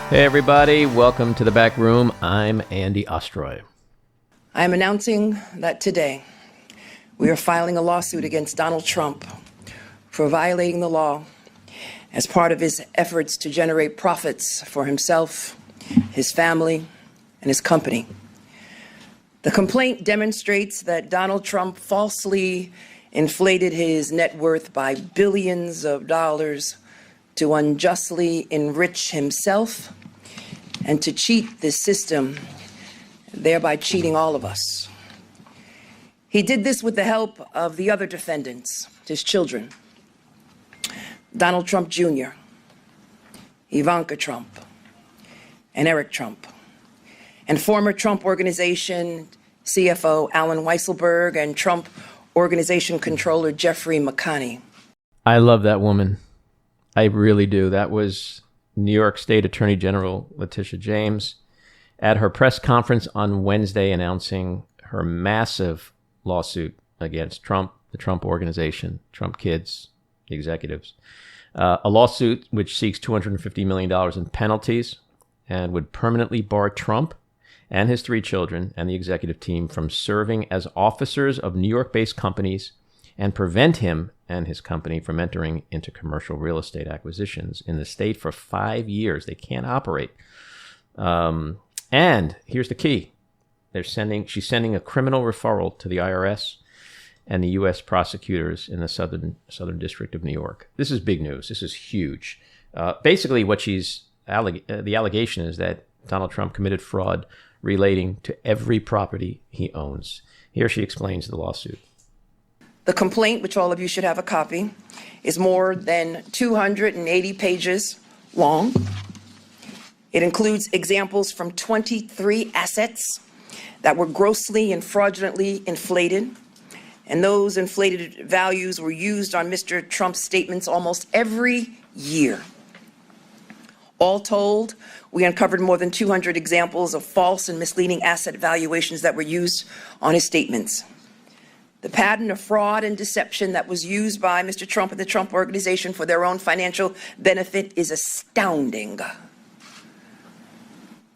Hey everybody, welcome to the back room. I'm Andy Ostroy. I am announcing that today we are filing a lawsuit against Donald Trump for violating the law as part of his efforts to generate profits for himself, his family, and his company. The complaint demonstrates that Donald Trump falsely inflated his net worth by billions of dollars to unjustly enrich himself and to cheat the system, thereby cheating all of us. He did this with the help of the other defendants, his children, Donald Trump Jr., Ivanka Trump, and Eric Trump, and former Trump Organization CFO Alan Weisselberg and Trump Organization Controller Jeffrey McConney. I love that woman. I really do. That was New York State Attorney General Letitia James at her press conference on Wednesday announcing her massive lawsuit against Trump, the Trump Organization, Trump kids, the executives. A lawsuit which seeks $250 million in penalties and would permanently bar Trump and his three children and the executive team from serving as officers of New York-based companies and prevent him and his company from entering into commercial real estate acquisitions in the state for 5 years. They can't operate. And here's the key. She's sending a criminal referral to the IRS and the U.S. prosecutors in the Southern District of New York. This is big news. This is huge. Basically, what the allegation is that Donald Trump committed fraud relating to every property he owns. Here she explains the lawsuit. The complaint, which all of you should have a copy, is more than 280 pages long. It includes examples from 23 assets that were grossly and fraudulently inflated, and those inflated values were used on Mr. Trump's statements almost every year. All told, we uncovered more than 200 examples of false and misleading asset valuations that were used on his statements. The pattern of fraud and deception that was used by Mr. Trump and the Trump Organization for their own financial benefit is astounding.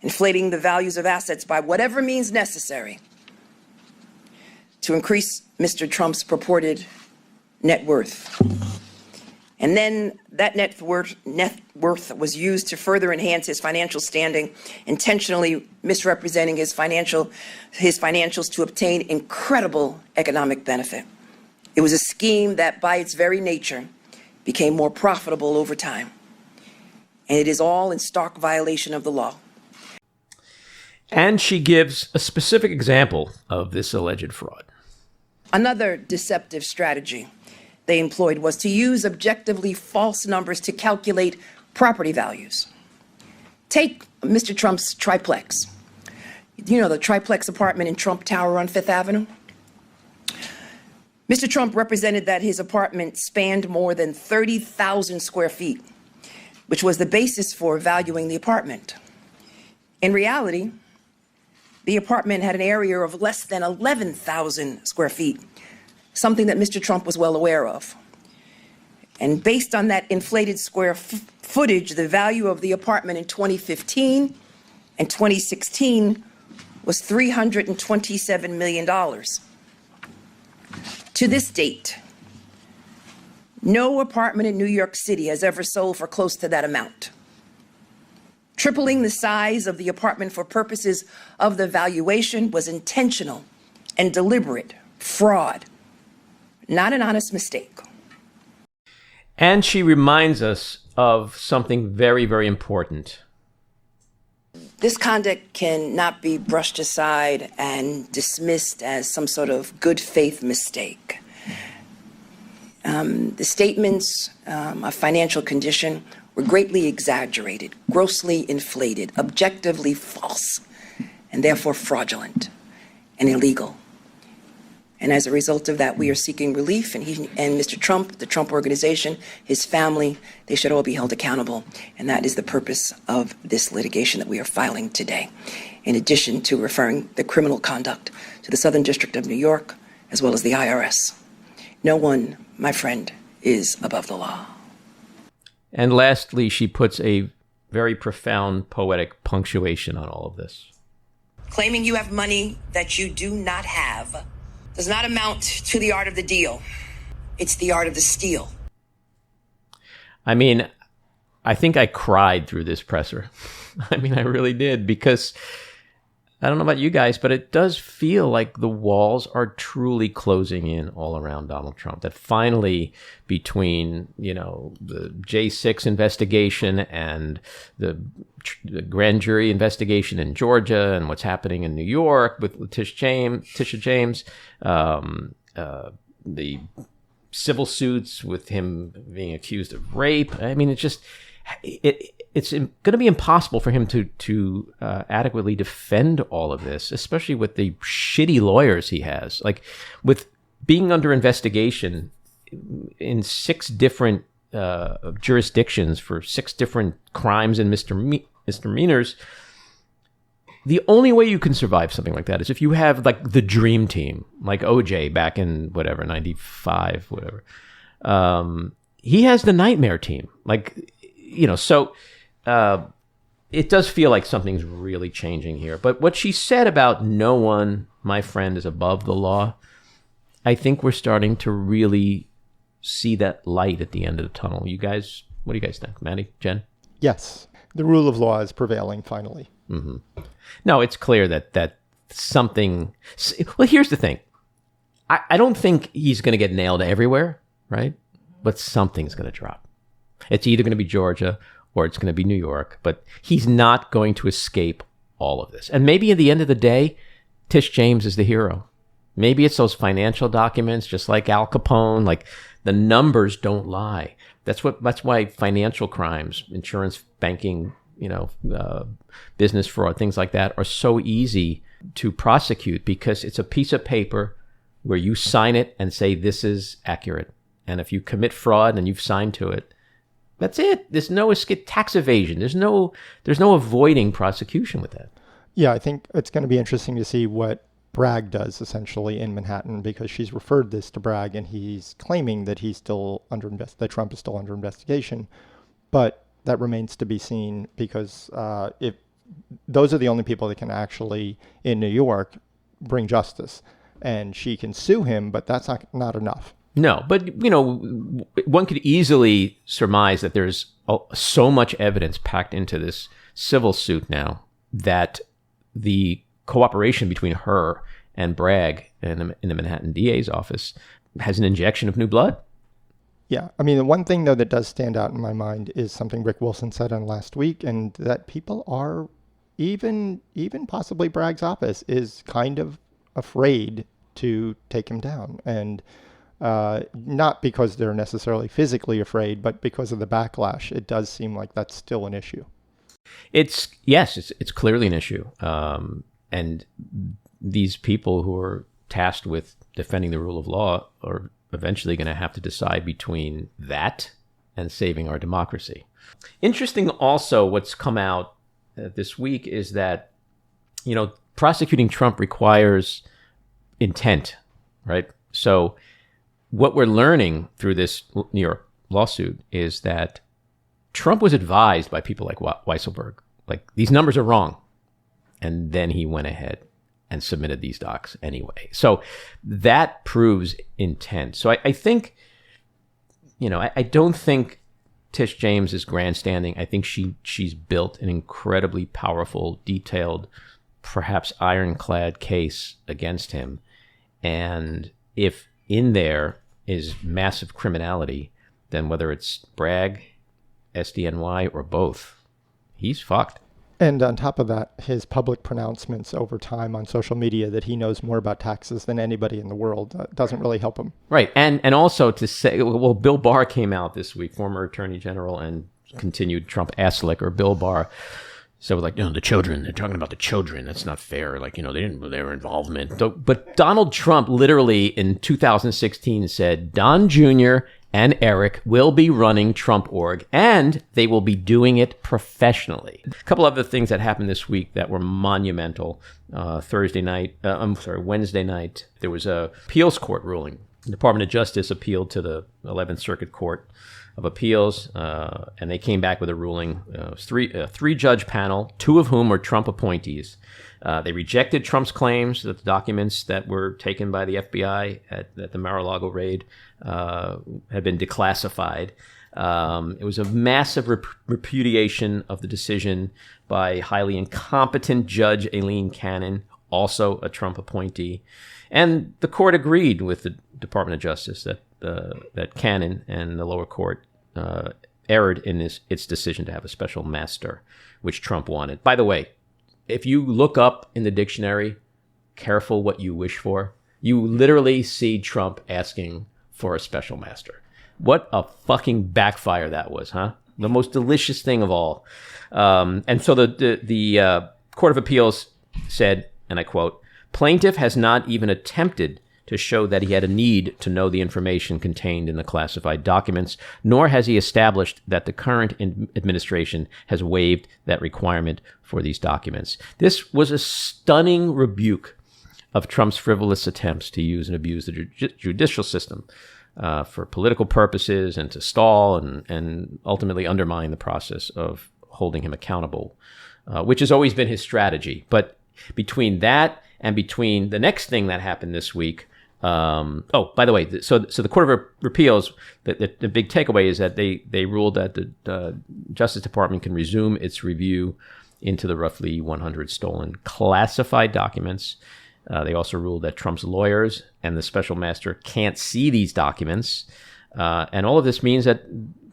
Inflating the values of assets by whatever means necessary to increase Mr. Trump's purported net worth. And then that net worth was used to further enhance his financial standing, intentionally misrepresenting his financials to obtain incredible economic benefit. It was a scheme that, by its very nature, became more profitable over time. And it is all in stark violation of the law. And she gives a specific example of this alleged fraud. Another deceptive strategy they employed was to use objectively false numbers to calculate property values. Take Mr. Trump's triplex. You know, the triplex apartment in Trump Tower on Fifth Avenue? Mr. Trump represented that his apartment spanned more than 30,000 square feet, which was the basis for valuing the apartment. In reality, the apartment had an area of less than 11,000 square feet, something that Mr. Trump was well aware of. And based on that inflated square footage, the value of the apartment in 2015 and 2016 was $327 million. To this date, no apartment in New York City has ever sold for close to that amount. Tripling the size of the apartment for purposes of the valuation was intentional and deliberate fraud, not an honest mistake. And she reminds us of something very, very important. This conduct cannot be brushed aside and dismissed as some sort of good faith mistake. The statements of financial condition were greatly exaggerated, grossly inflated, objectively false, and therefore fraudulent and illegal. And as a result of that, we are seeking relief, and Mr. Trump, the Trump Organization, his family, they should all be held accountable. And that is the purpose of this litigation that we are filing today, in addition to referring the criminal conduct to the Southern District of New York, as well as the IRS. No one, my friend, is above the law. And lastly, she puts a very profound poetic punctuation on all of this. Claiming you have money that you do not have does not amount to the art of the deal. It's the art of the steal. I mean, I think I cried through this presser. I mean, I really did, because I don't know about you guys, but it does feel like the walls are truly closing in all around Donald Trump. That finally, between, the J6 investigation and the grand jury investigation in Georgia and what's happening in New York with Tisha James, the civil suits with him being accused of rape. I mean, it's going to be impossible for him to adequately defend all of this, especially with the shitty lawyers he has. Like, with being under investigation in 6 different jurisdictions for 6 different crimes and misdemeanors, the only way you can survive something like that is if you have, like, the dream team, like OJ back in 95, whatever. He has the nightmare team. Like, so it does feel like something's really changing here. But what she said about no one, my friend, is above the law, I think we're starting to really see that light at the end of the tunnel. You guys, what do you guys think? Maddie, Jen? Yes. The rule of law is prevailing finally. Mm-hmm. No, it's clear that something... Well, here's the thing. I don't think he's going to get nailed everywhere, right? But something's going to drop. It's either going to be Georgia or it's going to be New York, but he's not going to escape all of this. And maybe at the end of the day, Tish James is the hero. Maybe it's those financial documents, just like Al Capone, like the numbers don't lie. That's why financial crimes, insurance, banking, business fraud, things like that are so easy to prosecute, because it's a piece of paper where you sign it and say, this is accurate. And if you commit fraud and you've signed to it, that's it. There's no escape. Tax evasion. There's no avoiding prosecution with that. Yeah, I think it's going to be interesting to see what Bragg does essentially in Manhattan, because she's referred this to Bragg and he's claiming that he's still that Trump is still under investigation. But that remains to be seen, because if those are the only people that can actually, in New York, bring justice. And she can sue him, but that's not enough. No, but, one could easily surmise that there's so much evidence packed into this civil suit now that the cooperation between her and Bragg in the Manhattan DA's office has an injection of new blood. Yeah. I mean, the one thing, though, that does stand out in my mind is something Rick Wilson said on last week, and that people are, even possibly Bragg's office, is kind of afraid to take him down. And not because they're necessarily physically afraid, but because of the backlash. It does seem like that's still an issue. It's clearly an issue. And these people who are tasked with defending the rule of law are eventually going to have to decide between that and saving our democracy. Interesting also, what's come out this week is that, prosecuting Trump requires intent, right? So what we're learning through this New York lawsuit is that Trump was advised by people like Weisselberg, like, these numbers are wrong. And then he went ahead and submitted these docs anyway. So that proves intent. So I think, I don't think Tish James is grandstanding. I think she's built an incredibly powerful, detailed, perhaps ironclad case against him. And if in there is massive criminality, then whether it's Bragg, SDNY, or both, he's fucked. And on top of that, his public pronouncements over time on social media that he knows more about taxes than anybody in the world doesn't really help him. Right. And also to say, well, Bill Barr came out this week, former Attorney General and continued Trump ass licker Bill Barr. So like, the children, they're talking about the children. That's not fair. Like, their involvement. But Donald Trump literally in 2016 said Don Jr. and Eric will be running Trump.org, and they will be doing it professionally. A couple other things that happened this week that were monumental. Wednesday night, there was a appeals court ruling The Department of Justice appealed to the 11th Circuit Court of Appeals, and they came back with a ruling. Three-judge panel, two of whom were Trump appointees. They rejected Trump's claims that the documents that were taken by the FBI at the Mar-a-Lago raid had been declassified. It was a massive repudiation of the decision by highly incompetent Judge Aileen Cannon, also a Trump appointee. And the court agreed with the Department of Justice that Cannon and the lower court erred in its decision to have a special master, which Trump wanted. By the way, if you look up in the dictionary, careful what you wish for, you literally see Trump asking for a special master. What a fucking backfire that was, huh? The most delicious thing of all. And so the Court of Appeals said, and I quote, "Plaintiff has not even attempted to show that he had a need to know the information contained in the classified documents, nor has he established that the current administration has waived that requirement for these documents." This was a stunning rebuke of Trump's frivolous attempts to use and abuse the judicial system for political purposes and to stall and ultimately undermine the process of holding him accountable, which has always been his strategy. But between that and between the next thing that happened this week, by the way, so the Court of Appeals, the big takeaway is that they ruled that the Justice Department can resume its review into the roughly 100 stolen classified documents. They also ruled that Trump's lawyers and the special master can't see these documents. And all of this means that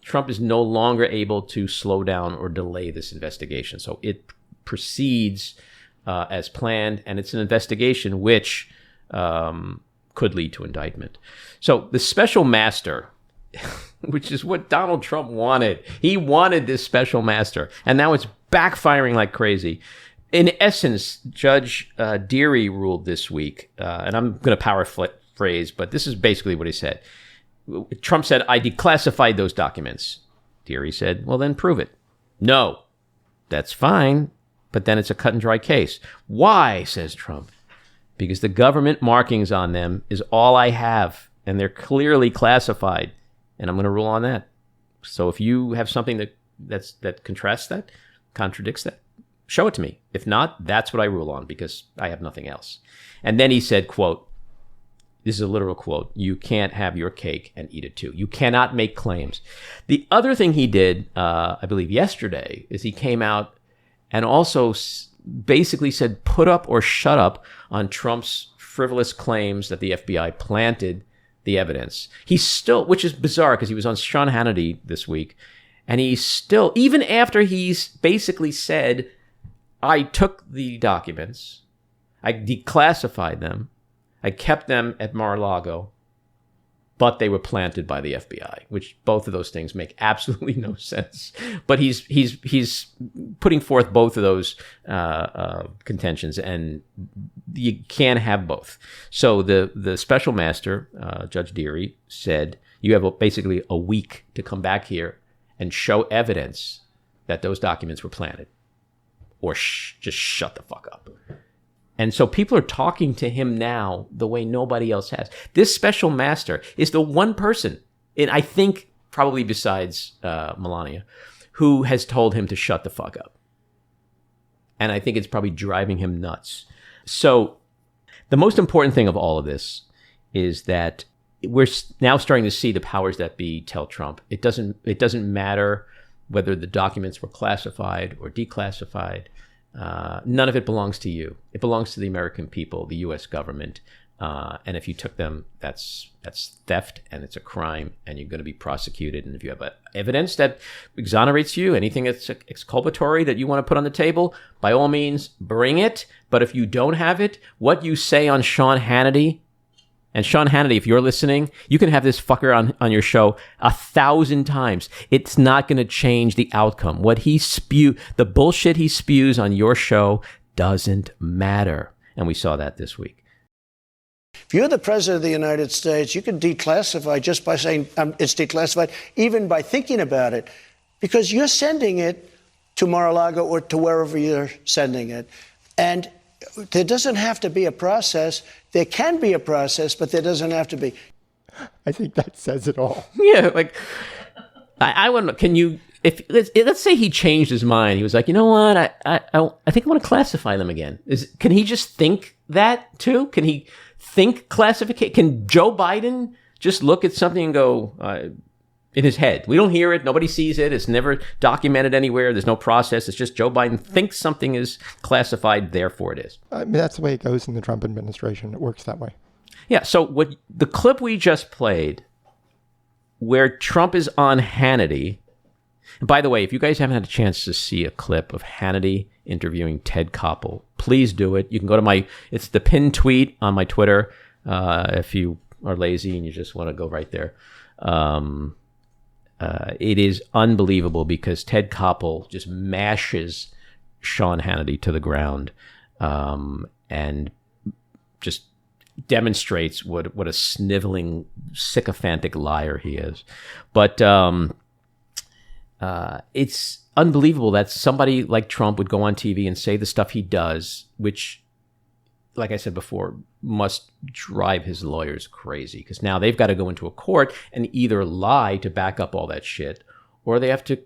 Trump is no longer able to slow down or delay this investigation. So it proceeds as planned, and it's an investigation which could lead to indictment. So the special master, which is what Donald Trump wanted. He wanted this special master, and now it's backfiring like crazy. In essence, Judge Deary ruled this week, and I'm going to paraphrase, but this is basically what he said. Trump said, "I declassified those documents." Deary said, "Well, then prove it." "No, that's fine, but then it's a cut and dry case." "Why?" says Trump. "Because the government markings on them is all I have, and they're clearly classified, and I'm going to rule on that. So if you have something that contradicts that, show it to me. If not, that's what I rule on, because I have nothing else." And then he said, quote, this is a literal quote, "You can't have your cake and eat it too. You cannot make claims." The other thing he did, I believe yesterday, is he came out and also basically said, put up or shut up on Trump's frivolous claims that the FBI planted the evidence. He's still, which is bizarre because he was on Sean Hannity this week, and he's still, even after he's basically said, "I took the documents, I declassified them, I kept them at Mar-a-Lago, but they were planted by the FBI," which both of those things make absolutely no sense. But he's putting forth both of those contentions, and you can't have both. So the special master, Judge Deary, said, you have basically a week to come back here and show evidence that those documents were planted, or just shut the fuck up. And so people are talking to him now the way nobody else has. This special master is the one person, and I think probably besides Melania, who has told him to shut the fuck up. And I think it's probably driving him nuts. So the most important thing of all of this is that we're now starting to see the powers that be tell Trump, it doesn't matter whether the documents were classified or declassified. None of it belongs to you. It belongs to the American people, the U.S. government. And if you took them, that's theft, and it's a crime, and you're going to be prosecuted. And if you have evidence that exonerates you, anything that's exculpatory that you want to put on the table, by all means, bring it. But if you don't have it, what you say on Sean Hannity, and Sean Hannity, if you're listening, you can have this fucker on your show 1,000 times. It's not going to change the outcome. The bullshit he spews on your show doesn't matter. And we saw that this week. If you're the president of the United States, you can declassify just by saying it's declassified, even by thinking about it, because you're sending it to Mar-a-Lago or to wherever you're sending it. And there doesn't have to be a process. There can be a process, but there doesn't have to be. I think that says it all. Yeah, like I want to. Can you? If let's say he changed his mind, he was like, you know what? I think I want to classify them again. Can he just think that too? Can he think classification? Can Joe Biden just look at something and go in his head? We don't hear it. Nobody sees it. It's never documented anywhere. There's no process. It's just Joe Biden thinks something is classified, therefore it is. I mean, that's the way it goes in the Trump administration. It works that way. Yeah. So what the clip we just played, where Trump is on Hannity. And by the way, if you guys haven't had a chance to see a clip of Hannity interviewing Ted Koppel, please do it. You can go to it's the pinned tweet on my Twitter if you are lazy and you just want to go right there. It is unbelievable because Ted Koppel just mashes Sean Hannity to the ground and just demonstrates what a sniveling, sycophantic liar he is. But it's unbelievable that somebody like Trump would go on TV and say the stuff he does, which, like I said before, must drive his lawyers crazy because now they've got to go into a court and either lie to back up all that shit or they have to,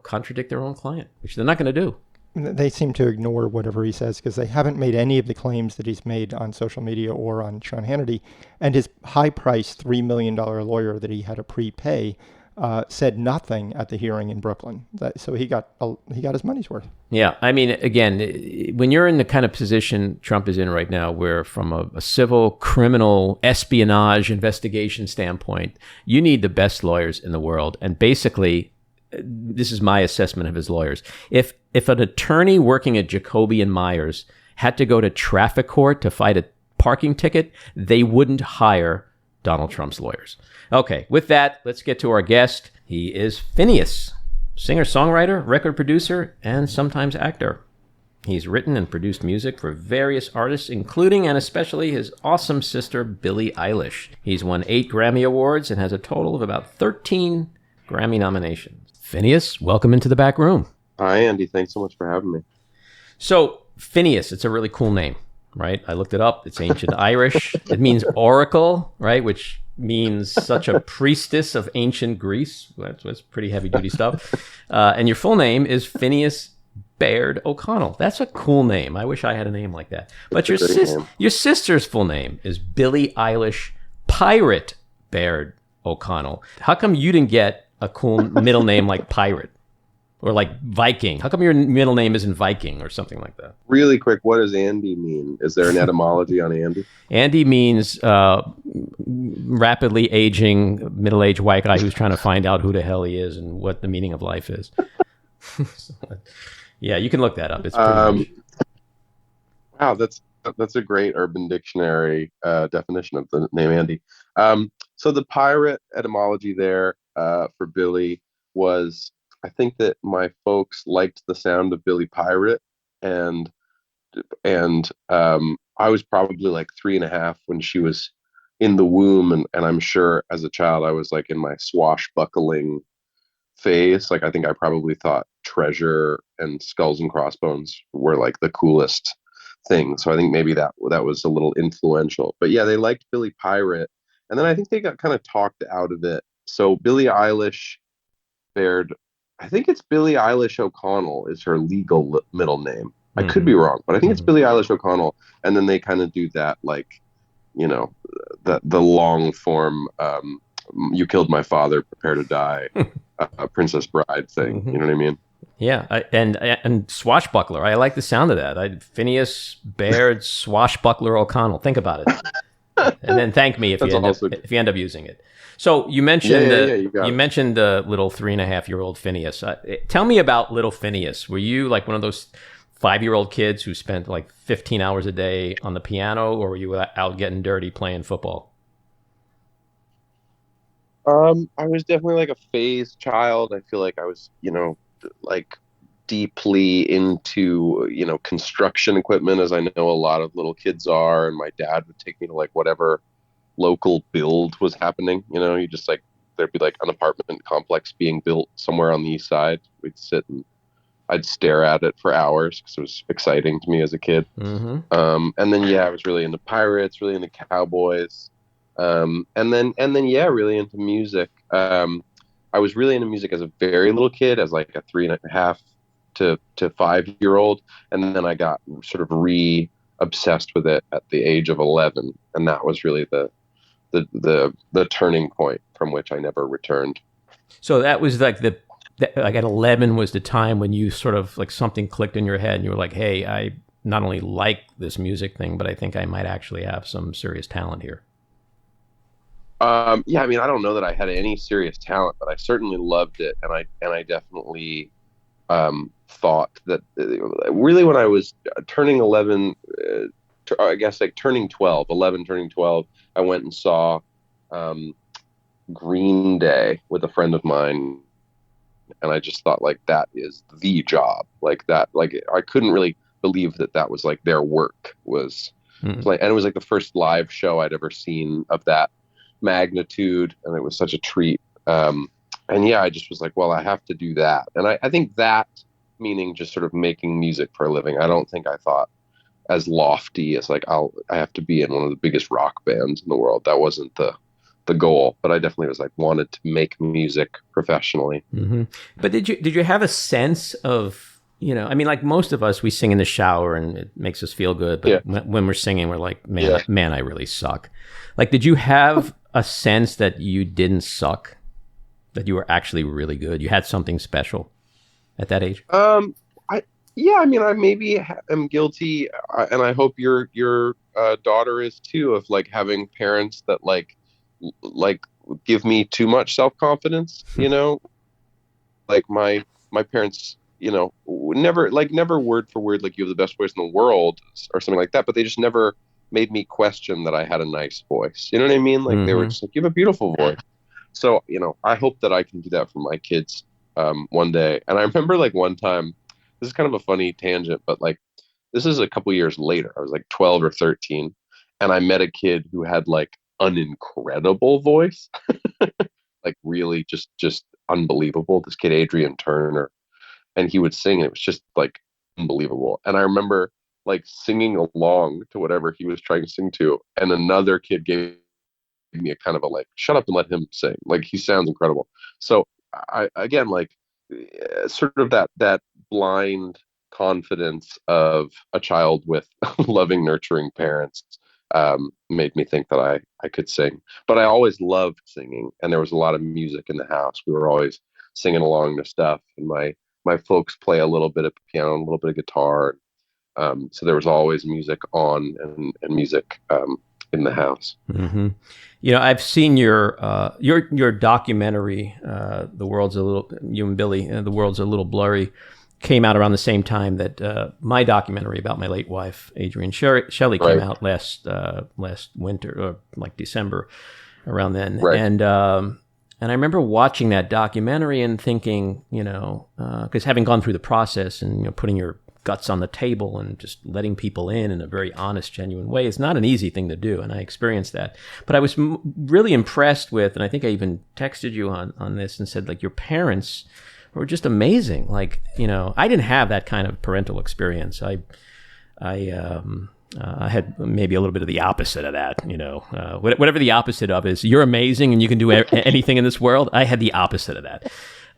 contradict their own client, which they're not going to do. They seem to ignore whatever he says because they haven't made any of the claims that he's made on social media or on Sean Hannity. And his high-priced $3 million lawyer that he had to prepay said nothing at the hearing in Brooklyn. So he got his money's worth. Yeah. I mean, again, when you're in the kind of position Trump is in right now, where from a civil, criminal, espionage investigation standpoint, you need the best lawyers in the world. And basically, this is my assessment of his lawyers. If an attorney working at Jacoby and Myers had to go to traffic court to fight a parking ticket, they wouldn't hire Donald Trump's lawyers. Okay, with that, let's get to our guest. He is Finneas, singer-songwriter, record producer, and sometimes actor. He's written and produced music for various artists, including and especially his awesome sister, Billie Eilish. He's won 8 Grammy Awards and has a total of about 13 Grammy nominations. Finneas, welcome into the back room. Hi, Andy. Thanks so much for having me. So, Finneas, it's a really cool name, right? I looked it up. It's ancient Irish. It means oracle, right? Which means such a priestess of ancient Greece. That's pretty heavy-duty stuff. And your full name is Finneas Baird O'Connell. That's a cool name. I wish I had a name like that. But your sister's full name is Billie Eilish Pirate Baird O'Connell. How come you didn't get a cool middle name like Pirate? Or like Viking. How come your middle name isn't Viking or something like that? Really quick, what does Andy mean? Is there an etymology on Andy? Andy means rapidly aging, middle-aged white guy who's trying to find out who the hell he is and what the meaning of life is. Yeah, you can look that up. It's pretty wow, that's a great Urban Dictionary definition of the name Andy. So the pirate etymology there for Billy was, I think that my folks liked the sound of Billy Pirate, and I was probably like 3.5 when she was in the womb, and I'm sure as a child I was like in my swashbuckling phase. Like I think I probably thought Treasure and Skulls and Crossbones were like the coolest thing. So I think maybe that was a little influential. But yeah, they liked Billy Pirate, and then I think they got kind of talked out of it. So Billie Eilish Baird, I think it's Billie Eilish O'Connell is her legal middle name. I could be wrong, but I think it's Billie Eilish O'Connell. And then they kind of do that, like, the long form, you killed my father, prepare to die, Princess Bride thing. You know what I mean? Yeah, and swashbuckler. I like the sound of that. Finneas Baird Swashbuckler O'Connell. Think about it, and then thank me if you end up using it. So you mentioned the little 3.5-year-old Finneas. Tell me about little Finneas. Were you like one of those 5-year-old kids who spent like 15 hours a day on the piano, or were you out getting dirty playing football? I was definitely like a phased child. I feel like I was, like deeply into, construction equipment, as I know a lot of little kids are. And my dad would take me to like whatever local build was happening. You just like, there'd be like an apartment complex being built somewhere on the east side. We'd sit and I'd stare at it for hours because it was exciting to me as a kid. And then, I was really into pirates, really into cowboys. And then yeah, really into music. I was really into music as a very little kid, as like a 3.5 to 5 year old, and then I got sort of obsessed with it at the age of 11, and that was really the turning point from which I never returned. So that was like like at 11 was the time when you sort of like something clicked in your head and you were like, hey, I not only like this music thing, but I think I might actually have some serious talent here. Yeah, I mean, I don't know that I had any serious talent, but I certainly loved it, and I definitely thought that really when I was turning 11, I guess like turning 12, 11, turning 12, I went and saw um, Green Day with a friend of mine, and I just thought like that is the job, like that, like I couldn't really believe that that was like their work was like, and it was like the first live show I'd ever seen of that magnitude, and it was such a treat. And yeah, I just was like, well, I have to do that. And I think that, meaning just sort of making music for a living, I don't think I thought as lofty as like I have to be in one of the biggest rock bands in the world. That wasn't the goal, but I definitely was like wanted to make music professionally. Mm-hmm. But did you have a sense of, I mean, like most of us, we sing in the shower and it makes us feel good, but when we're singing, we're like, man, I really suck. Like, did you have a sense that you didn't suck, that you were actually really good? You had something special at that age? I mean, I maybe am guilty, and I hope your daughter is too, of like having parents that like give me too much self-confidence, like my parents, never word for word like you have the best voice in the world or something like that, but they just never made me question that I had a nice voice. You know what I mean? Like they were just like, you have a beautiful voice. So, I hope that I can do that for my kids one day. And I remember like one time, this is kind of a funny tangent, but like this is a couple years later. I was like 12 or 13, and I met a kid who had like an incredible voice, like really just unbelievable. This kid, Adrian Turner, and he would sing, and it was just like unbelievable. And I remember like singing along to whatever he was trying to sing to, and another kid gave me a kind of a like, shut up and let him sing. Like he sounds incredible. So I again like sort of that blind confidence of a child with loving, nurturing parents made me think that I could sing. But I always loved singing, and there was a lot of music in the house. We were always singing along to stuff, and my folks play a little bit of piano, a little bit of guitar. So there was always music on and music in the house. Mm-hmm. I've seen your documentary, The World's a Little, you and Billie, The World's a Little Blurry, came out around the same time that my documentary about my late wife, Adrienne Shelley, came out last winter, or like December, around then. Right. And I remember watching that documentary and thinking, because having gone through the process and putting your guts on the table and just letting people in a very honest, genuine way is not an easy thing to do, and I experienced that. But I was really impressed with, and I think I even texted you on this and said, like, your parents were just amazing. Like, I didn't have that kind of parental experience. I had maybe a little bit of the opposite of that, whatever the opposite of is. You're amazing and you can do anything in this world. I had the opposite of that.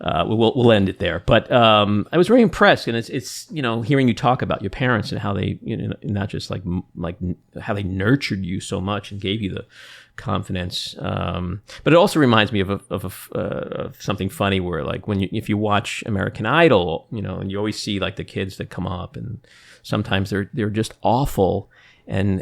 We'll end it there. But I was very impressed, and it's hearing you talk about your parents and how they not just like how they nurtured you so much and gave you the confidence. But it also reminds me of something funny where like if you watch American Idol, and you always see like the kids that come up, and sometimes they're just awful. And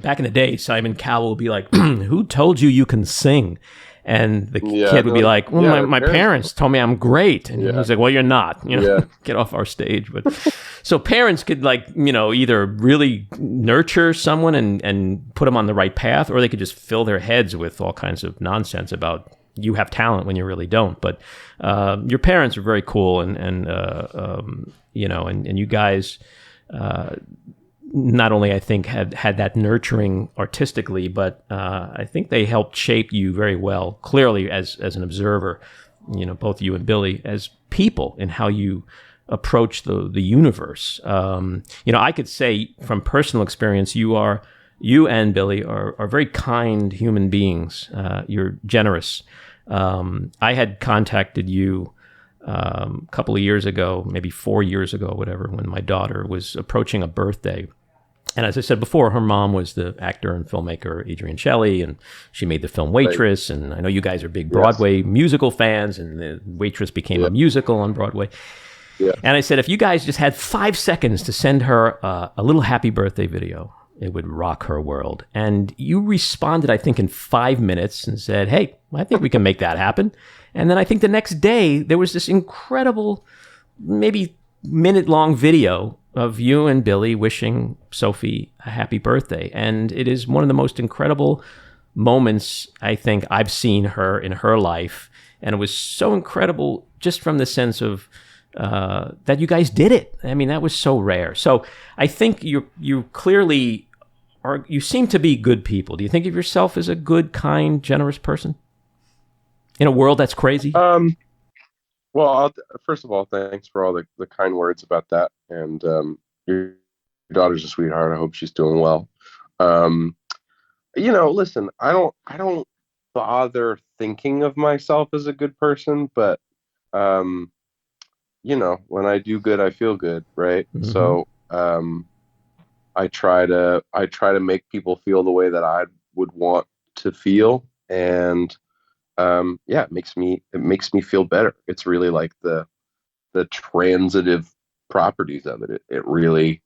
back in the day, Simon Cowell would be like, "Who told you can sing?" And the kid would be like, well, my parents told me I'm great. And he's like, well, you're not, get off our stage. But so parents could either really nurture someone and put them on the right path, or they could just fill their heads with all kinds of nonsense about you have talent when you really don't. But your parents are very cool. And you guys, not only I think had that nurturing artistically, but I think they helped shape you very well, clearly as an observer, both you and Billie, as people and how you approach the universe. I could say from personal experience, you are you and Billie are very kind human beings. You're generous. I had contacted you a couple of years ago, maybe 4 years ago, whatever, when my daughter was approaching a birthday. And as I said before, her mom was the actor and filmmaker Adrienne Shelley, and she made the film Waitress. Right. And I know you guys are big Broadway musical fans, and the Waitress became a musical on Broadway. Yeah. And I said, if you guys just had 5 seconds to send her a little happy birthday video, it would rock her world. And you responded, I think, in 5 minutes and said, hey, I think we can make that happen. And then I think the next day, there was this incredible, maybe minute-long video of you and Billie wishing Sophie a happy birthday. And it is one of the most incredible moments I think I've seen her in her life. And it was so incredible just from the sense of that you guys did it. I mean, that was so rare. So I think you clearly are, you seem to be good people. Do you think of yourself as a good, kind, generous person in a world that's crazy? Well, first of all, thanks for all the kind words about that. And your daughter's a sweetheart. I hope she's doing well. Listen, I don't bother thinking of myself as a good person, but when I do good, I feel good, right? Mm-hmm. So I try to make people feel the way that I would want to feel, and it makes me feel better. It's really like the transitive properties of it. It really,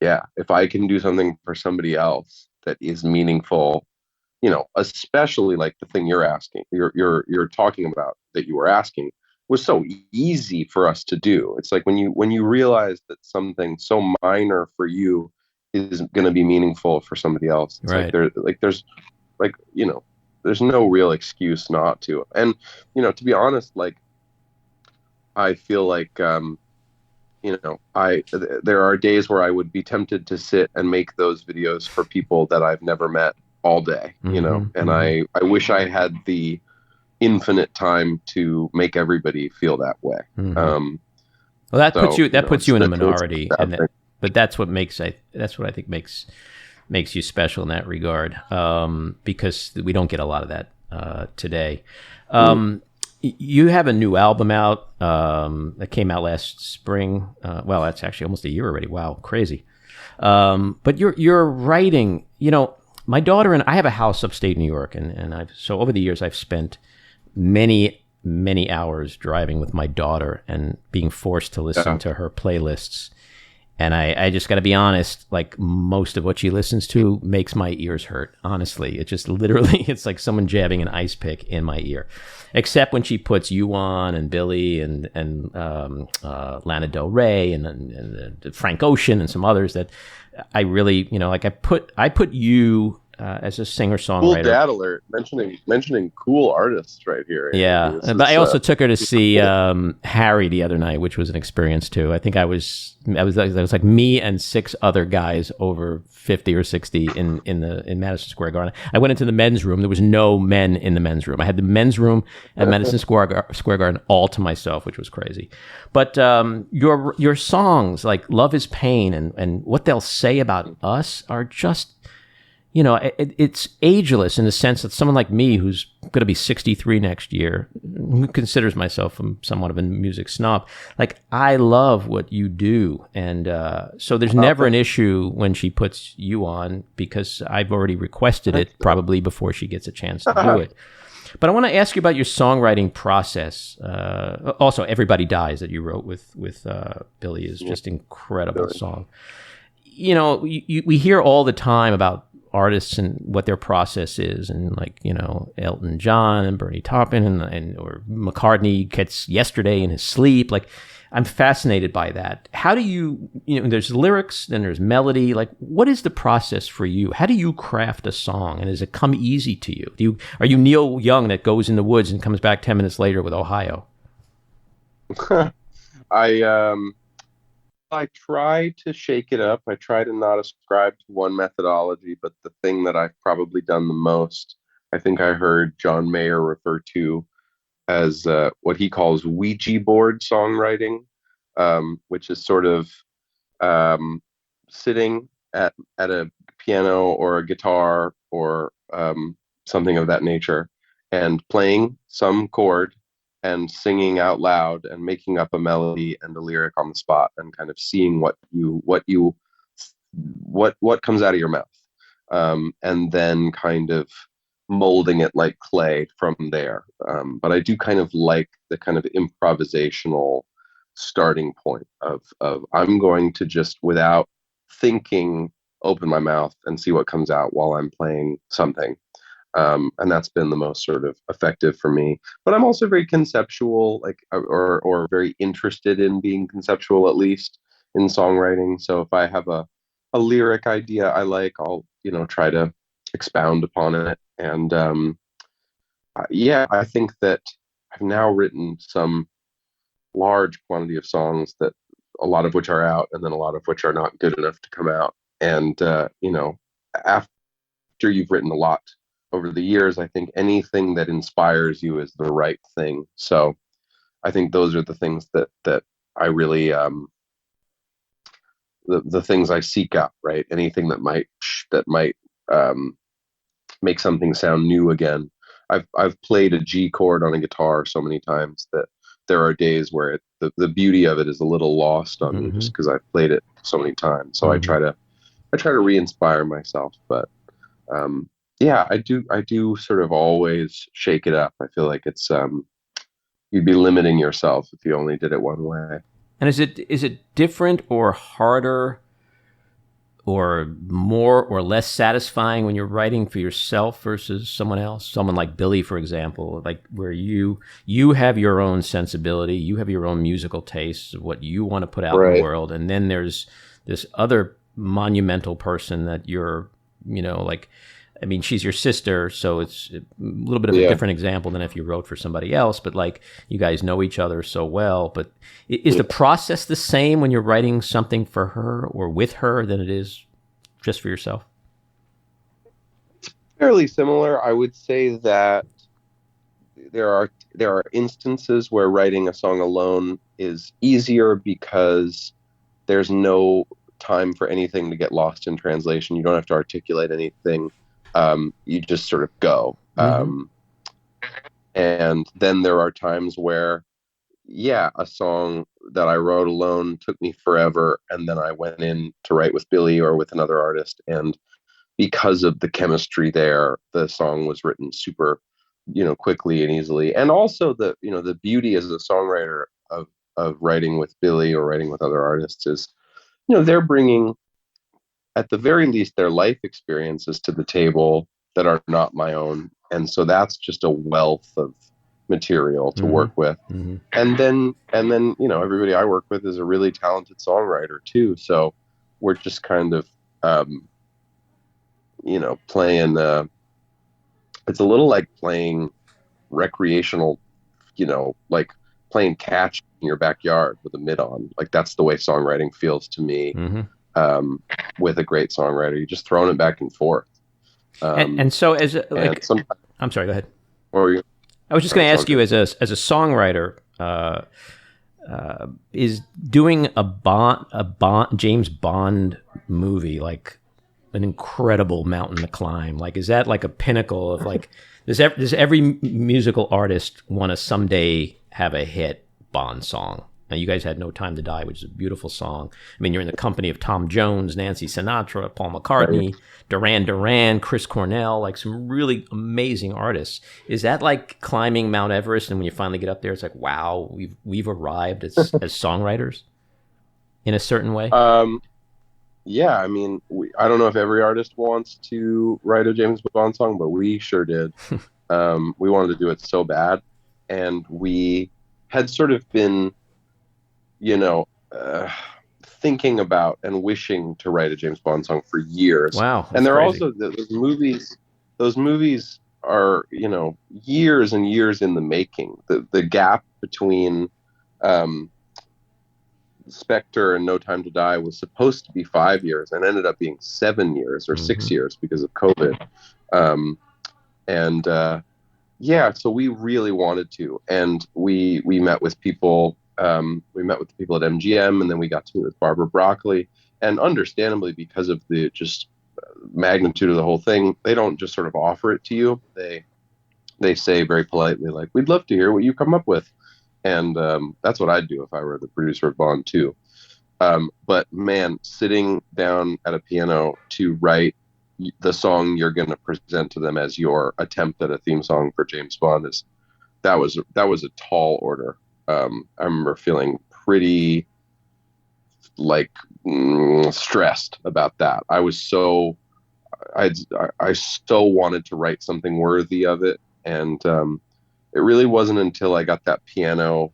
if I can do something for somebody else that is meaningful, especially like the thing you're talking about that you were asking was so easy for us to do. It's like when you realize that something so minor for you is going to be meaningful for somebody else. It's right. There's no real excuse not to. And, to be honest, like, I feel like, there are days where I would be tempted to sit and make those videos for people that I've never met all day, and I wish I had the infinite time to make everybody feel that way. Well, that puts you in a minority, but that's what I think makes you special in that regard, because we don't get a lot of that today. You have a new album out that came out last spring. Well, that's actually almost a year already. Wow, crazy. But you're writing. My daughter and I have a house upstate New York, and so over the years I've spent many hours driving with my daughter and being forced to listen to her playlists. And I just got to be honest, like most of what she listens to makes my ears hurt. Honestly, it just literally, it's like someone jabbing an ice pick in my ear. Except when she puts you on and Billie and Lana Del Rey and Frank Ocean and some others that I really, I put you as a singer-songwriter. Cool dad alert, mentioning cool artists right here. Yeah, but I also took her to see Harry the other night, which was an experience too. I think I was like me and 6 other guys over 50 or 60 in Madison Square Garden. I went into the men's room. There was no men in the men's room. I had the men's room at Madison Square Garden all to myself, which was crazy. But your songs like "Love Is Pain" and "What They'll Say About Us" are just, it's ageless in the sense that someone like me, who's going to be 63 next year, who considers myself somewhat of a music snob, like, I love what you do. And so there's never an issue when she puts you on, because I've already requested it probably before she gets a chance to do it. But I want to ask you about your songwriting process. Also, "Everybody Dies" that you wrote with Billie is just incredible song. We hear all the time about artists and what their process is, and Elton John and Bernie Taupin and or McCartney gets "Yesterday" in his sleep. Like, I'm fascinated by that. How do you there's lyrics, then there's melody. Like, what is the process for you? How do you craft a song, and does it come easy to you? Are you Neil Young that goes in the woods and comes back 10 minutes later with "Ohio"? I try to shake it up. I try to not ascribe to one methodology, but the thing that I've probably done the most, I think I heard John Mayer refer to as what he calls Ouija board songwriting, which is sort of sitting at a piano or a guitar or something of that nature, and playing some chord and singing out loud and making up a melody and a lyric on the spot and kind of seeing what comes out of your mouth, and then kind of molding it like clay from there. But I do kind of like the kind of improvisational starting point of I'm going to just, without thinking, open my mouth and see what comes out while I'm playing something. And that's been the most sort of effective for me. But I'm also very conceptual, like, or very interested in being conceptual, at least in songwriting. So if I have a lyric idea I like, I'll try to expound upon it. And yeah, I think that I've now written some large quantity of songs, that a lot of which are out and then a lot of which are not good enough to come out. And after you've written a lot over the years, I think anything that inspires you is the right thing. So I think those are the things that I really the things I seek out, right? Anything that might make something sound new again. I've played a G chord on a guitar so many times that there are days where the beauty of it is a little lost on me, just because I've played it so many times. So I try to re-inspire myself. But yeah, I do sort of always shake it up. I feel like it's you'd be limiting yourself if you only did it one way. And is it different or harder or more or less satisfying when you're writing for yourself versus someone else? Someone like Billie, for example, like where you have your own sensibility, you have your own musical tastes of what you want to put out in the world, and then there's this other monumental person that you're, like, I mean, she's your sister, so it's a little bit of a different example than if you wrote for somebody else, but like you guys know each other so well. But is the process the same when you're writing something for her or with her than it is just for yourself? Fairly similar. I would say that there are instances where writing a song alone is easier because there's no time for anything to get lost in translation. You don't have to articulate anything. You just sort of go. And then there are times where, a song that I wrote alone took me forever, and then I went in to write with Billie or with another artist, and because of the chemistry there, the song was written super, quickly and easily. And also the beauty as a songwriter of writing with Billie or writing with other artists is, they're bringing, at the very least, their life experiences to the table that are not my own. And so that's just a wealth of material to work with. And then, everybody I work with is a really talented songwriter too. So we're just kind of, playing, it's a little like playing recreational, like playing catch in your backyard with a mitt on. Like that's the way songwriting feels to me. With a great songwriter, you're just throwing it back and forth. And so as I'm sorry, go ahead. Or I was just going to ask you, as a songwriter, is doing a James Bond movie like an incredible mountain to climb? Like, is that like a pinnacle of like, does every musical artist want to someday have a hit Bond song? Now, you guys had No Time to Die, which is a beautiful song. I mean, you're in the company of Tom Jones, Nancy Sinatra, Paul McCartney, Duran Duran, Chris Cornell, like some really amazing artists. Is that like climbing Mount Everest, and when you finally get up there, it's like, wow, we've arrived as songwriters in a certain way? Yeah, I mean, I don't know if every artist wants to write a James Bond song, but we sure did. We wanted to do it so bad, and we had sort of been thinking about and wishing to write a James Bond song for years. Wow. And there crazy. are also those movies are, years and years in the making. The gap between Spectre and No Time to Die was supposed to be 5 years and ended up being 7 years or 6 years because of COVID. So we really wanted to, and we met with people. We met with the people at MGM, and then we got to meet with Barbara Broccoli. And understandably, because of the magnitude of the whole thing, they don't just sort of offer it to you. They say very politely, like, we'd love to hear what you come up with. And that's what I'd do if I were the producer of Bond too. But man, sitting down at a piano to write the song you're going to present to them as your attempt at a theme song for James Bond that was a tall order. I remember feeling pretty like stressed about that. I so wanted to write something worthy of it, and it really wasn't until I got that piano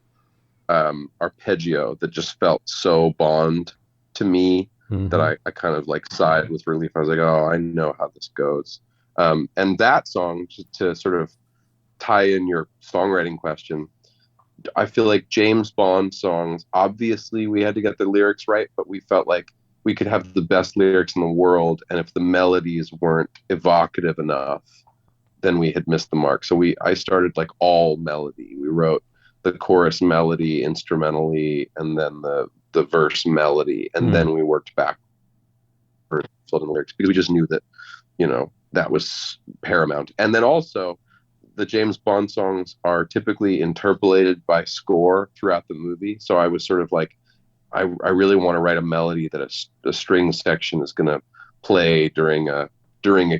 arpeggio that just felt so Bond to me that I kind of like sighed with relief. I was like, oh, I know how this goes. And that song, to sort of tie in your songwriting question, I feel like James Bond songs, obviously we had to get the lyrics right, but we felt like we could have the best lyrics in the world, and if the melodies weren't evocative enough, then we had missed the mark. So I started like all melody. We wrote the chorus melody instrumentally, and then the verse melody, and then we worked back for filled in the lyrics, because we just knew that, that was paramount. And then also, the James Bond songs are typically interpolated by score throughout the movie. So I was sort of like, I really want to write a melody that a string section is going to play during a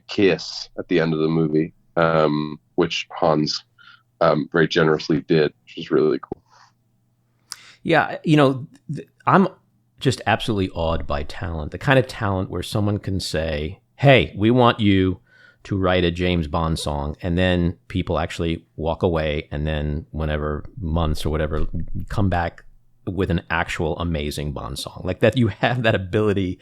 kiss at the end of the movie, which Hans very generously did, which was really cool. Yeah, I'm just absolutely awed by talent, the kind of talent where someone can say, hey, we want you to write a James Bond song, and then people actually walk away, and then whenever months or whatever, come back with an actual amazing Bond song. Like that, you have that ability.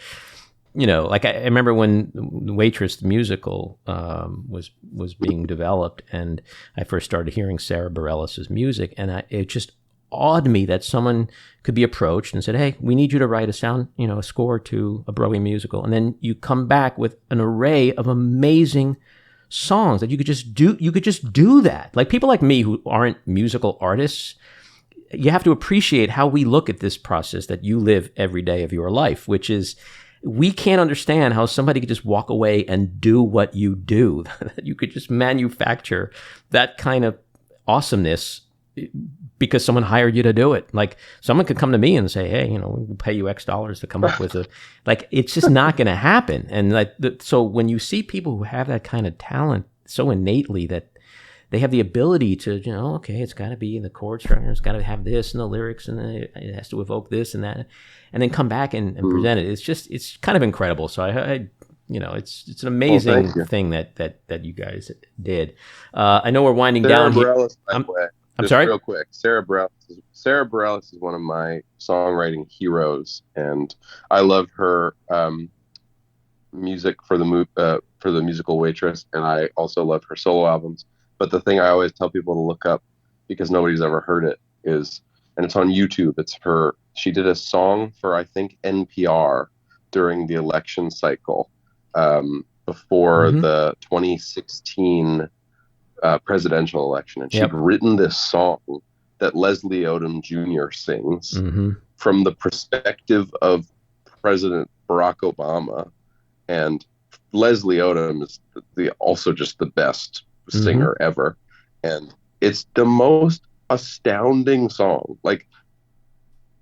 Like I remember when Waitress the musical was being developed, and I first started hearing Sarah Bareilles' music, and it just awed me that someone could be approached and said, hey, we need you to write a score to a Broadway musical. And then you come back with an array of amazing songs that you could just do that. Like people like me who aren't musical artists, you have to appreciate how we look at this process that you live every day of your life, which is, we can't understand how somebody could just walk away and do what you do. You could just manufacture that kind of awesomeness because someone hired you to do it. Like someone could come to me and say, hey, we'll pay you X dollars to come up with it's just not going to happen. And so when you see people who have that kind of talent so innately that they have the ability to, okay, it's got to be in the chord structure, it's got to have this and the lyrics, and it has to evoke this and that, and then come back and present it. It's kind of incredible. So it's an amazing thing that you guys did. I know we're winding down here. I'm sorry? Real quick, Sarah Bareilles is one of my songwriting heroes, and I love her music for the musical Waitress, and I also love her solo albums. But the thing I always tell people to look up, because nobody's ever heard it, is, and it's on YouTube, she did a song for, I think, NPR during the election cycle before the 2016 presidential election, and she'd written this song that Leslie Odom Jr. sings from the perspective of President Barack Obama, and Leslie Odom is also just the best singer ever, and it's the most astounding song. Like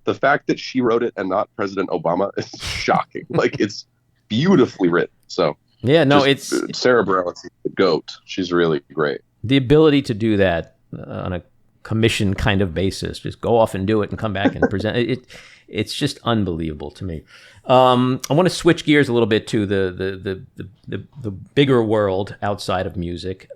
the fact that she wrote it and not President Obama is shocking. Like it's beautifully written. So yeah, no, it's Sarah Bareilles is the GOAT. She's really great. The ability to do that on a commission kind of basis, just go off and do it and come back and present it. It's just unbelievable to me. I want to switch gears a little bit to the bigger world outside of music.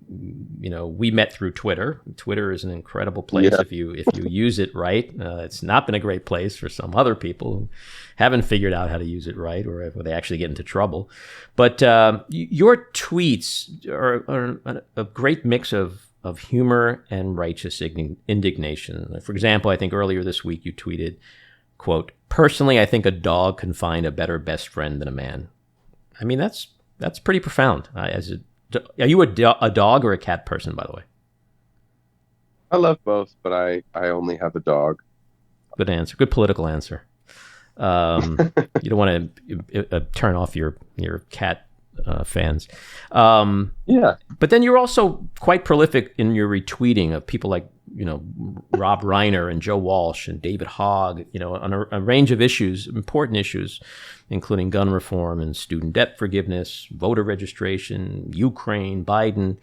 We met through Twitter. Twitter is an incredible place if you use it right. It's not been a great place for some other people who haven't figured out how to use it right, or they actually get into trouble. But your tweets are a great mix of humor and righteous indignation. For example, I think earlier this week you tweeted, quote, "Personally, I think a dog can find a better best friend than a man." I mean, that's pretty profound. Are you a dog or a cat person, by the way? I love both, but I only have a dog. Good answer. Good political answer. You don't want to turn off your cat fans. Yeah. But then you're also quite prolific in your retweeting of people like, Rob Reiner and Joe Walsh and David Hogg, on a range of issues, important issues, including gun reform and student debt forgiveness, voter registration, Ukraine, Biden.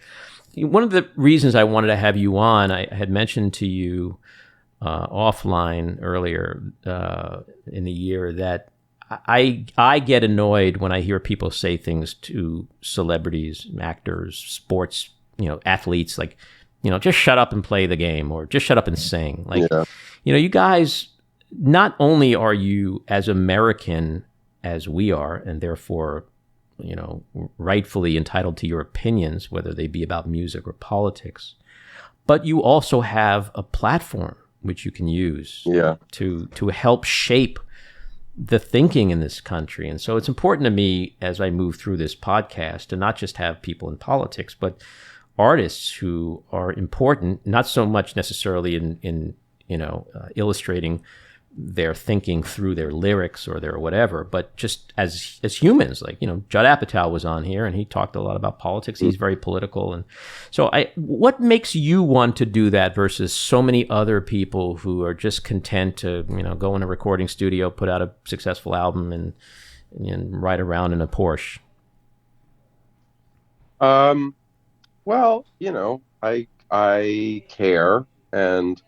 One of the reasons I wanted to have you on, I had mentioned to you offline earlier in the year that I get annoyed when I hear people say things to celebrities, actors, sports, athletes, like, just shut up and play the game, or just shut up and sing. Like, you guys, not only are you as American as we are, and therefore, rightfully entitled to your opinions, whether they be about music or politics, but you also have a platform which you can use to help shape the thinking in this country. And so it's important to me as I move through this podcast to not just have people in politics, but artists who are important, not so much necessarily in illustrating their thinking through their lyrics or their whatever, but just as humans. Like, Judd Apatow was on here and he talked a lot about politics. He's very political. And so what makes you want to do that versus so many other people who are just content to, go in a recording studio, put out a successful album and ride around in a Porsche? Well, I care, and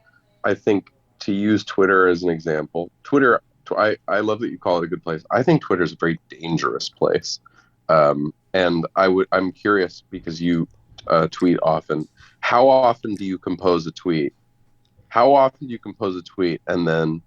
I think, to use Twitter as an example, I love that you call it a good place. I think Twitter is a very dangerous place. And I'm curious, because you tweet often. How often do you compose a tweet? How often do you compose a tweet and then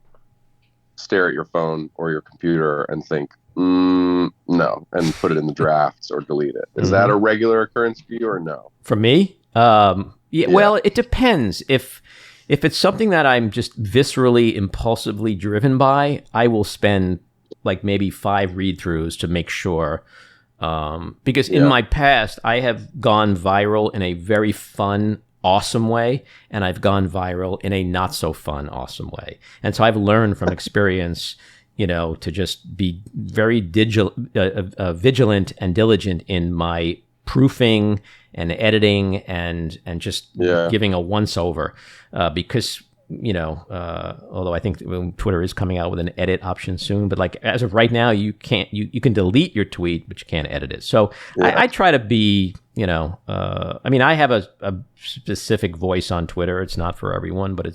stare at your phone or your computer and think, no, and put it in the drafts or delete it? Is that a regular occurrence for you, or no? For me? Well, it depends. If it's something that I'm just viscerally, impulsively driven by, I will spend like maybe 5 read-throughs to make sure. Because in my past, I have gone viral in a very fun, awesome way, and I've gone viral in a not so fun, awesome way. And so I've learned from experience, to just be very vigilant and diligent in my proofing and editing and just giving a once over, because although I think Twitter is coming out with an edit option soon, but like as of right now, you can't, you can delete your tweet, but you can't edit it. So I try to be, I have a specific voice on Twitter. It's not for everyone, but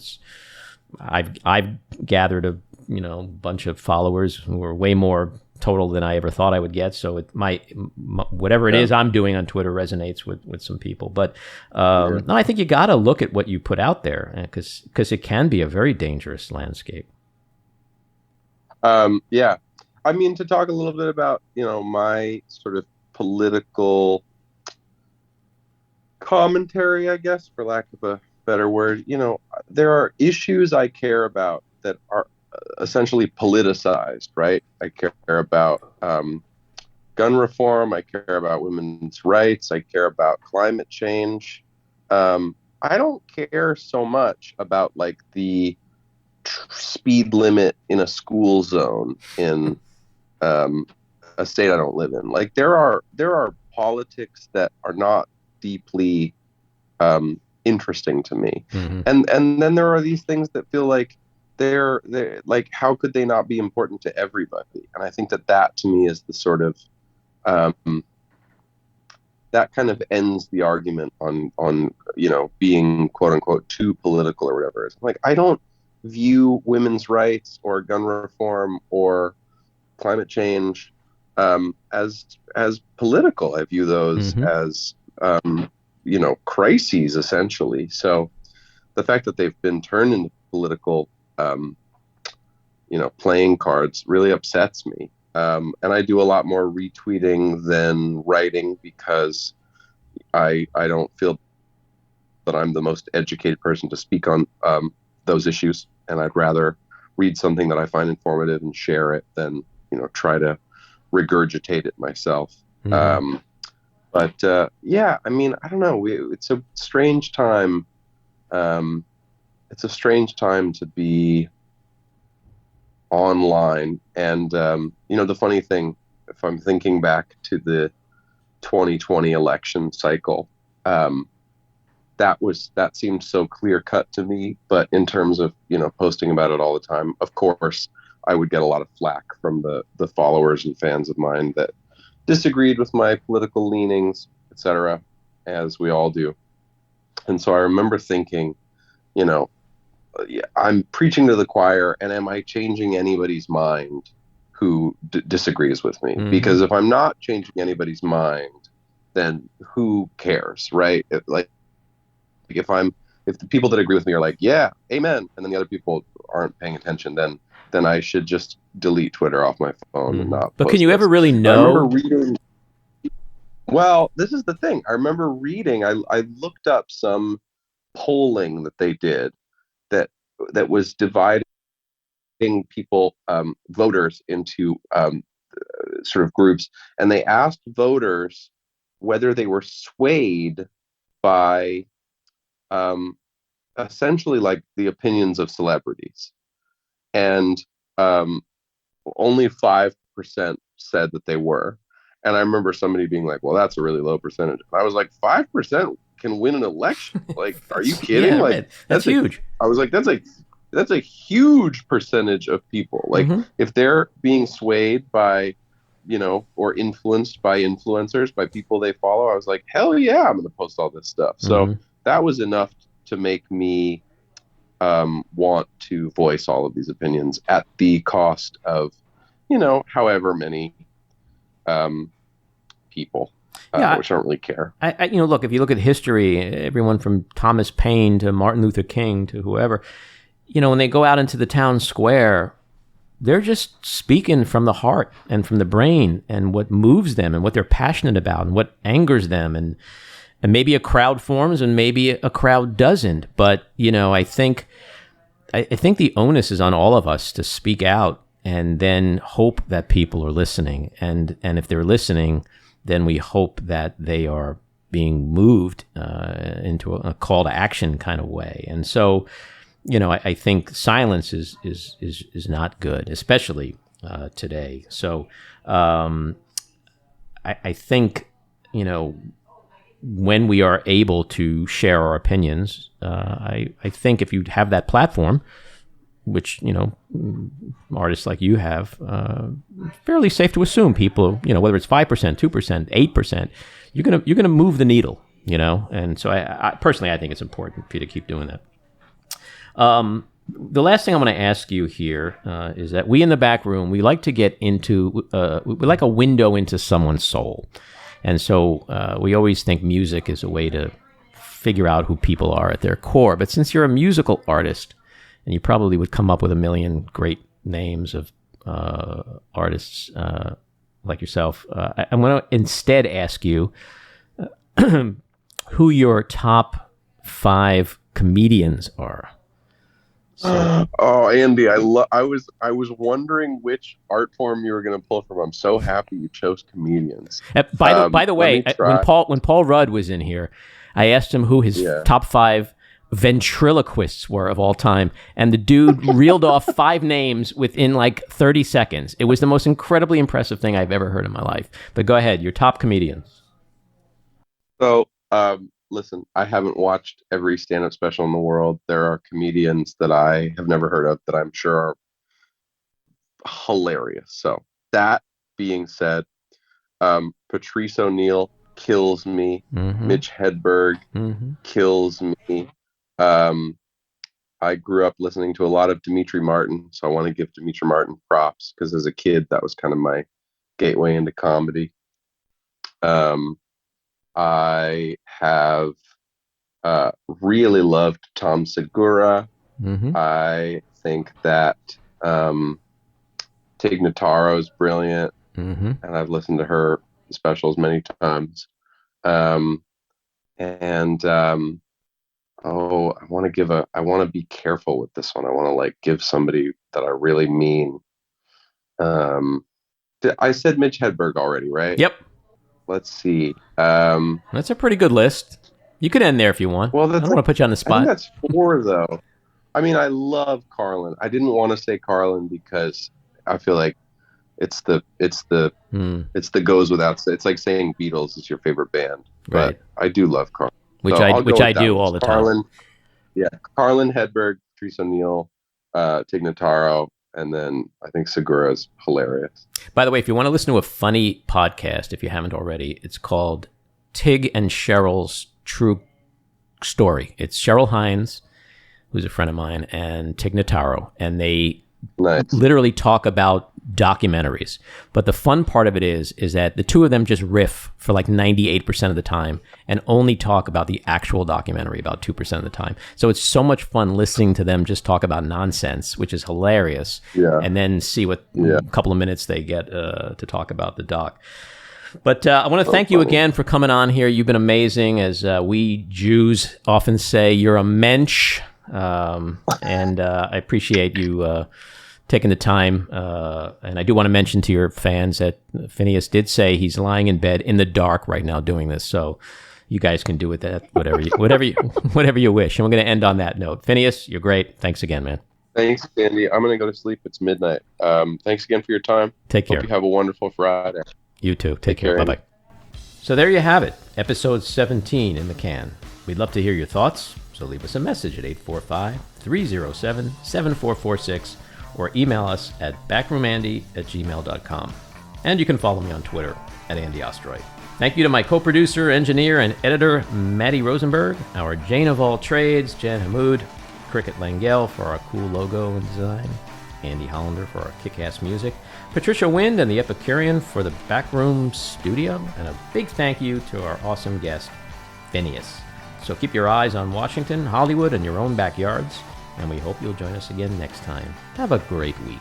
I've gathered a bunch of followers who are way more total than I ever thought I would get. So whatever it is I'm doing on Twitter resonates with some people. But no, I think you got to look at what you put out there, because it can be a very dangerous landscape. To talk a little bit about, my sort of political commentary, I guess, for lack of a better word. There are issues I care about that are essentially politicized, right? I care about gun reform. I care about women's rights. I care about climate change. I don't care so much about like the speed limit in a school zone in a state I don't live in. Like there are politics that are not deeply interesting to me, and then there are these things that feel like they're like, how could they not be important to everybody? And I think that to me is the sort of that kind of ends the argument on being quote unquote too political or whatever. It's like, I don't view women's rights or gun reform or climate change as political. I view those as crises, essentially. So the fact that they've been turned into political playing cards really upsets me. And I do a lot more retweeting than writing, because I don't feel that I'm the most educated person to speak on those issues, and I'd rather read something that I find informative and share it than try to regurgitate it myself. But I don't know. It's a strange time. It's a strange time to be online. And the funny thing, if I'm thinking back to the 2020 election cycle, that seemed so clear cut to me. But in terms of posting about it all the time, of course I would get a lot of flack from the followers and fans of mine that disagreed with my political leanings, etc., as we all do. And so I remember thinking, I'm preaching to the choir, and am I changing anybody's mind who disagrees with me? Because if I'm not changing anybody's mind, then who cares, right? If the people that agree with me are like, yeah, amen, and then the other people aren't paying attention, then I should just delete Twitter off my phone and not. But can you ever really know? I remember reading. Well, this is the thing. I remember reading. I looked up some polling that they did that was dividing people, voters, into sort of groups, and they asked voters whether they were swayed by essentially like the opinions of celebrities, and only 5% said that they were. And I remember somebody being like, well, that's a really low percentage. And I was like, 5% can win an election? Like, are you kidding? Yeah, like, man, that's huge. I was like, that's a huge percentage of people. Like, if they're being swayed by, or influenced by influencers, by people they follow, I was like, hell yeah, I'm going to post all this stuff. So that was enough to make me want to voice all of these opinions at the cost of, however many people, which I don't really care. Look, if you look at history, everyone from Thomas Paine to Martin Luther King to whoever, when they go out into the town square, they're just speaking from the heart and from the brain and what moves them and what they're passionate about and what angers them. And maybe a crowd forms and maybe a crowd doesn't. But, I think the onus is on all of us to speak out and then hope that people are listening. And if they're listening, then we hope that they are being moved into a call to action kind of way. And so, I think silence is not good, especially today. So I think, when we are able to share our opinions, I think if you have that platform, which, artists like you have, fairly safe to assume people, whether it's 5%, 2%, 8%, you're going to move the needle, and so I personally, I think it's important for you to keep doing that. The last thing I'm going to ask you here is that we in the back room, we like to get into, we like a window into someone's soul. And so we always think music is a way to figure out who people are at their core. But since you're a musical artist, and you probably would come up with a million great names of artists like yourself, I'm going to instead ask you who your top 5 comedians are. So. Oh, Andy, I was wondering which art form you were going to pull from. I'm so happy you chose comedians. By the way, when Paul Rudd was in here, I asked him who his top 5 ventriloquists were of all time, and the dude reeled off 5 names within like 30 seconds. It was the most incredibly impressive thing I've ever heard in my life. But go ahead, your top comedians. So, listen, I haven't watched every stand-up special in the world. There are comedians that I have never heard of that I'm sure are hilarious. So that being said, Patrice O'Neill kills me. Mitch Hedberg kills me. I grew up listening to a lot of Dimitri Martin, so I want to give Dimitri Martin props because as a kid, that was kind of my gateway into comedy. I have really loved Tom Segura. I think that Tig Notaro is brilliant, and I've listened to her specials many times. I want to be careful with this one. I want to like give somebody that I really mean. I said Mitch Hedberg already, right? Yep. Let's see. That's a pretty good list. You could end there if you want. Well, I don't want to put you on the spot. I think that's 4 though. I mean, I love Carlin. I didn't want to say Carlin because I feel like it's the goes without say. It's like saying Beatles is your favorite band, but Right. I do love Carlin. Which So I I'll go which with I that do one. all the Carlin, time. yeah, Carlin, Hedberg, Teresa O'Neill, Tig Notaro, and then I think Segura's hilarious. By the way, if you want to listen to a funny podcast, if you haven't already, it's called Tig and Cheryl's True Story. It's Cheryl Hines, who's a friend of mine, and Tig Notaro, and they Nice. literally talk about documentaries. But the fun part of it is that the two of them just riff for like 98% of the time and only talk about the actual documentary about 2% of the time. So it's so much fun listening to them just talk about nonsense, which is hilarious. Yeah. And then see what couple of minutes they get to talk about the doc. But I want to thank you again for coming on here. You've been amazing. As we Jews often say, you're a mensch. And I appreciate you taking the time. And I do want to mention to your fans that Finneas did say he's lying in bed in the dark right now doing this. So you guys can do with that whatever you wish. And we're going to end on that note. Finneas, you're great. Thanks again, man. Thanks, Andy. I'm going to go to sleep. It's midnight. Thanks again for your time. Take care. Hope you have a wonderful Friday. You too. Take care. Bye-bye. So there you have it. Episode 17 in the can. We'd love to hear your thoughts. So leave us a message at 845-307-7446 or email us at backroomandy@gmail.com. And you can follow me on Twitter at Andy Ostroy. Thank you to my co-producer, engineer, and editor, Maddie Rosenberg, our Jane of all trades, Jen Hamoud, Cricket Lengyel for our cool logo and design, Andy Hollander for our kick-ass music, Patricia Wind and the Epicurean for the Backroom Studio, and a big thank you to our awesome guest, Finneas. So keep your eyes on Washington, Hollywood, and your own backyards, and we hope you'll join us again next time. Have a great week.